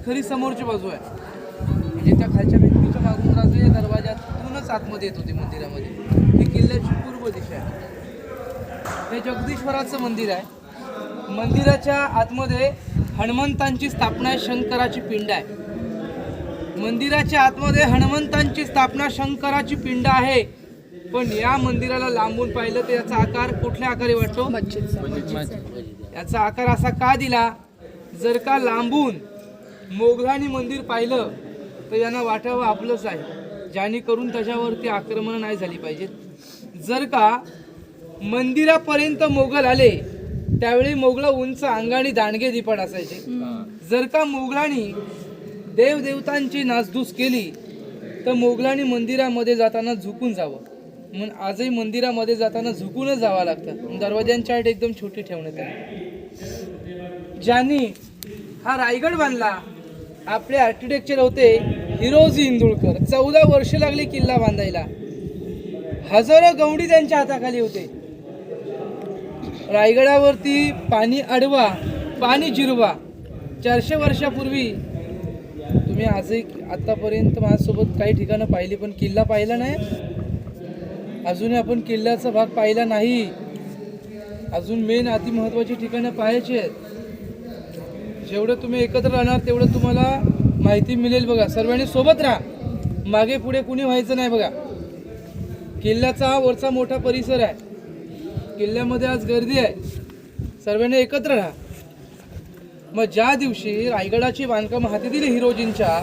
खरी समोरची बाजू आहे. म्हणजे त्या खालच्या भिंतीच्या मागून राजे दरवाजातूनच आतमध्ये येत होते मंदिरामध्ये. ही किल्ल्याची पूर्व दिशा आहे. हे जगदीश्वराचं मंदिर आहे. मंदिराच्या आतमध्ये हनुमंतांची स्थापना आहे, शंकराची पिंड आहे. मंदिराच्या आतमध्ये हनुमंतांची स्थापना, शंकराची पिंड आहे. पण या मंदिराला लांबून पाहिलं तर याचा आकार कुठल्या आकारे वाटतो? याचा आकार असा का दिला? जर का लांबून मोगलांनी मंदिर पाहिलं तर यांना वाटावं आपलंच आहे, जेणेकरून त्याच्यावरती आक्रमण नाही झाली पाहिजेत. जर का मंदिरापर्यंत मोगल आले त्यावेळी मोगल उंच अंगाने दांडगे दिपट असायचे. जर का मोगलांनी देवदेवतांची नासधूस केली तर मोगलांनी मंदिरामध्ये जाताना झुकून जावं. म्हणून आजही मंदिरामध्ये जाताना झुकूनच जावं लागतं. दरवाजांच्या आड एकदम छोटी ठेवण्यात आली. ज्यांनी हा रायगड बांधला आपले आर्किटेक्चर होते हिरोजी इंदुळकर. 14 वर्ष लागली किल्ला बांधायला. हजारो गवंडी त्यांच्या हाताखाली होते. रायगडावरती पाणी अडवा पाणी जिरवा 400 वर्षापूर्वी तुम्ही आजही आतापर्यंत माझ्यासोबत काही ठिकाणं पाहिली पण किल्ला पाहिला नाही. अजूनही आपण किल्ल्याचा भाग पाहिला नाही. अजून मेन अति महत्त्वाची ठिकाणं पाहायची आहेत. जेवढं तुम्ही एकत्र राहणार तेवढं तुम्हाला माहिती मिळेल. बघा, सर्वांनी सोबत राहा, मागे पुढे कुणी व्हायचं नाही. बघा, किल्ल्याचा हा वरचा मोठा परिसर आहे. किल्ल्यामध्ये आज गर्दी आहे. सर्वांनी एकत्र राहा. मग ज्या दिवशी रायगडाची बांधकाम हाती दिली हिरोजींच्या,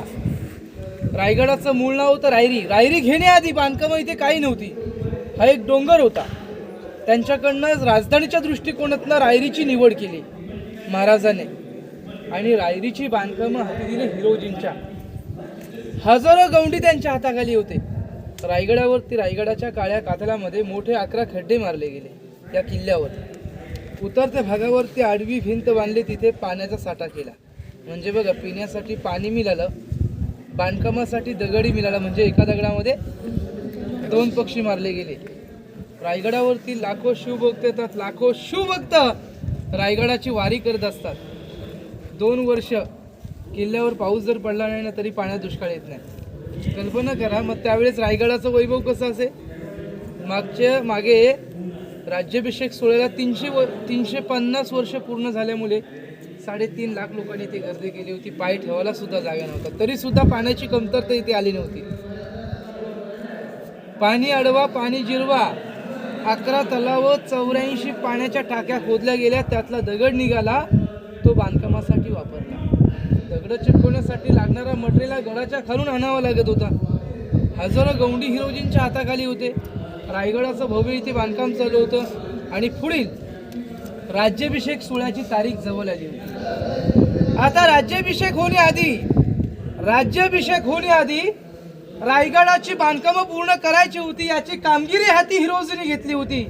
रायगडाचं मूळ नाव होतं रायरी. रायरी घेण्याआधी बांधकाम इथे काही नव्हती. हा एक डोंगर होता. त्यांच्याकडनं राजधानीच्या दृष्टिकोनातनं रायरीची निवड केली महाराजांनी आणि रायरीची बांधकामं हाती दिली हिरोजींच्या. हजारो गवंडी त्यांच्या हाताखाली होते. रायगडावरती रायगडाच्या काळ्या कातळामध्ये मोठे 11 खड्डे मारले गेले. या किल्ल्यावर उतरत्या भागावरती आडवी भिंत बांधली, तिथे पाण्याचा साठा केला. म्हणजे बघा, पिण्यासाठी पाणी मिळालं, बांधकामासाठी दगडी मिळाला. म्हणजे एका दगडामध्ये 2 पक्षी मारले गेले. रायगडावरती लाखो शिवभक्त येतात. लाखो शिवभक्त रायगडाची वारी करत असतात. 2 वर्ष किल्ल्यावर पाऊस जर पडला नाही ना तरी पाण्यात दुष्काळ येत नाही. कल्पना करा मग त्यावेळेस रायगडाचं वैभव कसं असेल. मागे राज्याभिषेक सोहळ्याला 350 वर्ष पूर्ण झाल्यामुळे 3.5 लाख लोकांनी इथे गर्दी केली होती. पाय ठेवायला सुद्धा जागा नव्हता. तरी सुद्धा पाण्याची कमतरता इथे आली नव्हती. पाणी अडवा पाणी जिरवा 11 तलाव 84 पाण्याच्या टाक्या खोदल्या गेल्या. त्यातला दगड निघाला, तो बांधकामासाठी वापरला. दगड चिटकवण्यासाठी लागणारा मटेरियल गडाच्या खालून आणावा लागत होता. हजारो गवंडी हिरोजींच्या हाताखाली होते. रायगडाचं भव्य इथे बांधकाम चालू होतं आणि पुढील राज्याभिषेक सोहळ्याची तारीख जवळ आली होती. आता राज्याभिषेक होण्याआधी रायगडाची बांधकामं पूर्ण करायची होती. याची कामगिरी हाती हिरोजीने घेतली होती.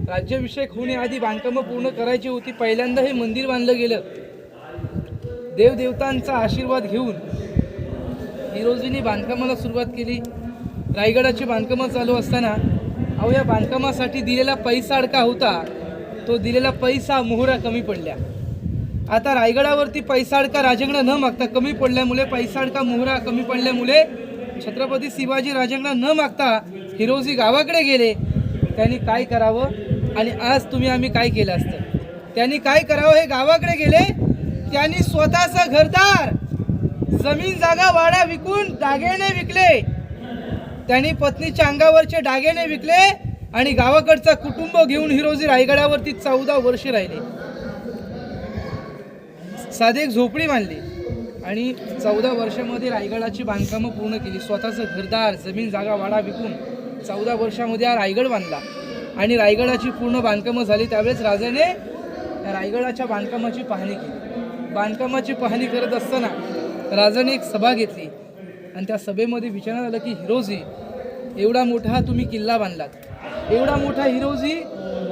राज्याभिषेक होण्याआधी बांधकामं पूर्ण करायची होती. पहिल्यांदा हे मंदिर बांधलं गेलं. देवदेवतांचा आशीर्वाद घेऊन हिरोजीने बांधकामाला सुरुवात केली. रायगडाची बांधकामं चालू असताना या बांधकामासाठी दिलेला पैसा अडका होता. तो दिलेला पैसा मोहरा कमी पडल्या. आता रायगडावरती पैसा अडका राजांना न मागता कमी पडल्यामुळे, पैसा अडका मोहरा कमी पडल्यामुळे छत्रपती शिवाजी राजांना न मागता हिरोजी गावाकडे गेले. त्यांनी काय करावं आणि आज आम्ही काय केलं असतं. त्यांनी काय करावं हे गावाकडे गेले. त्यांनी स्वतःचा घरदार, जमीन जागा वाडा विकून दागिने विकले. त्यांनी पत्नीच्या अंगावरचे दागिने विकले आणि गावाकडचा कुटुंब घेऊन हिरोजी रायगडावरती 14 वर्ष राहिले. साधी एक झोपडी बांधली आणि 14 वर्षामध्ये रायगडाची बांधकामं पूर्ण केली. स्वतःचं घरदार, जमीन जागा वाडा विकून 14 वर्षामध्ये हा रायगड बांधला आणि रायगडाची पूर्ण बांधकामं झाली. त्यावेळेस राजाने रायगडाच्या बांधकामाची पाहणी केली. बांधकामाची पाहणी करत असताना राजाने एक सभा घेतली आणि त्या सभेमध्ये विचारण्यात आलं की हिरोजी, एवढा मोठा तुम्ही किल्ला बांधलात, एवढा मोठा हिरोजी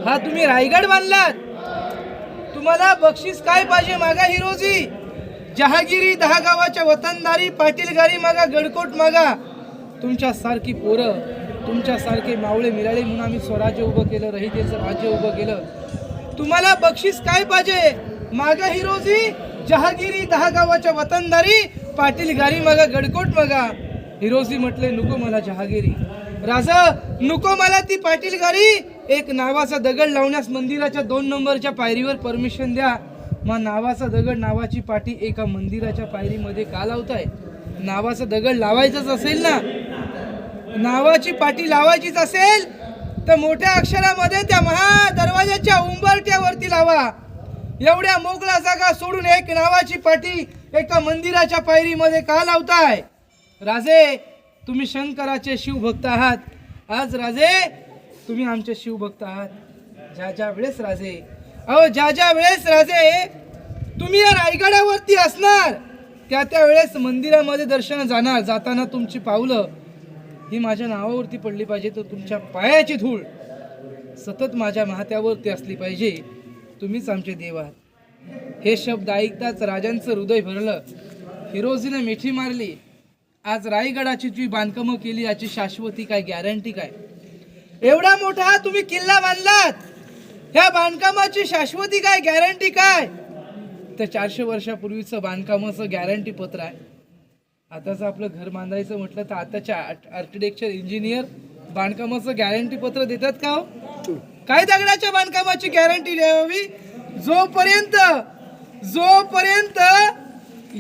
हा तुम्ही रायगड बांधलात, तुम्हाला बक्षीस काय पाहिजे मागा हिरोजी? जहागिरी 10 गावाच्या वतनदारी, पाटीलगारी मागा, गडकोट मागा. तुमच्यासारखी पोरं, तुमच्यासारखे मावळे मिळाले म्हणून आम्ही स्वराज्य उभं केलं, रहितेचं राज्य उभं केलं. तुम्हाला बक्षीस काय पाहिजे मागा हिरोजी? जहागिरी 10 गावाच्या वतनदारी, पाटील गारी मगा गडकोट मगा. हिरोजी म्हटले नको मला जहागिरी. राजा नको मला ती पाटील गारी. एक नावाचा दगड लावण्यास मंदिराच्या 2 नंबरच्या पायरीवर परमिशन द्या. मग नावाचा दगड नावाची पाटी एका मंदिराच्या पायरीमध्ये का लावताय? नावाचा दगड लावायचाच असेल ना, नावाची पाटी लावायचीच असेल तर मोठ्या अक्षरामध्ये त्या महा दरवाजाच्या उंबरट्यावरती लावा. एवढ्या मोकळा जागा सोडून एक नावाची पाटी एका मंदिराच्या पायरीमध्ये का लावताय? राजे तुम्ही शंकराचे शिवभक्त आहात. आज राजे तुम्ही आमचे शिवभक्त आहात. ज्या वेळेस राजे ज्या वेळेस राजे तुम्ही या रायगडावरती असणार त्या वेळेस मंदिरामध्ये दर्शन जाणार. जाताना तुमची पावलं ही माझ्या नावावरती पडली पाहिजे, तर तुमच्या पायाची धूळ सतत माझ्या माथ्यावरती असली पाहिजे. तुम्हीच आमचे देव आहात. हे शब्द ऐकताच राजांचं हृदय भरलं. हिरोजीने मिठी मारली. आज रायगडाची जी बांधकामं केली याची शाश्वती काय, गॅरंटी काय? एवढा मोठा तुम्ही किल्ला बांधलात, ह्या बांधकामाची शाश्वती काय, गॅरंटी काय? तर 400 वर्षापूर्वीचं बांधकामाचं गॅरंटी पत्र आहे. आताचं आपलं घर बांधायचं म्हटलं तर आताच्या आर्किटेक्चर इंजिनियर बांधकामाचं गॅरंटी पत्र देतात का हो? काय दगडाच्या बांधकामाची गॅरंटी द्यावी? जोपर्यंत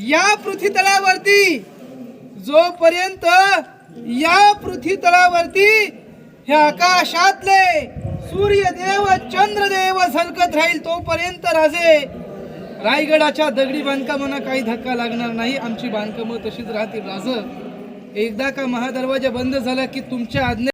या पृथ्वी तळावरती ह्या आकाशातले सूर्यदेव चंद्रदेव झलकत राहील तोपर्यंत राजे रायगडाच्या दगडी बांधकामांना काही धक्का लागणार नाही. आमची बांधकामं तशीच राहतील. राज एकदा का महादरवाजा बंद झाला की तुमच्या आज्ञे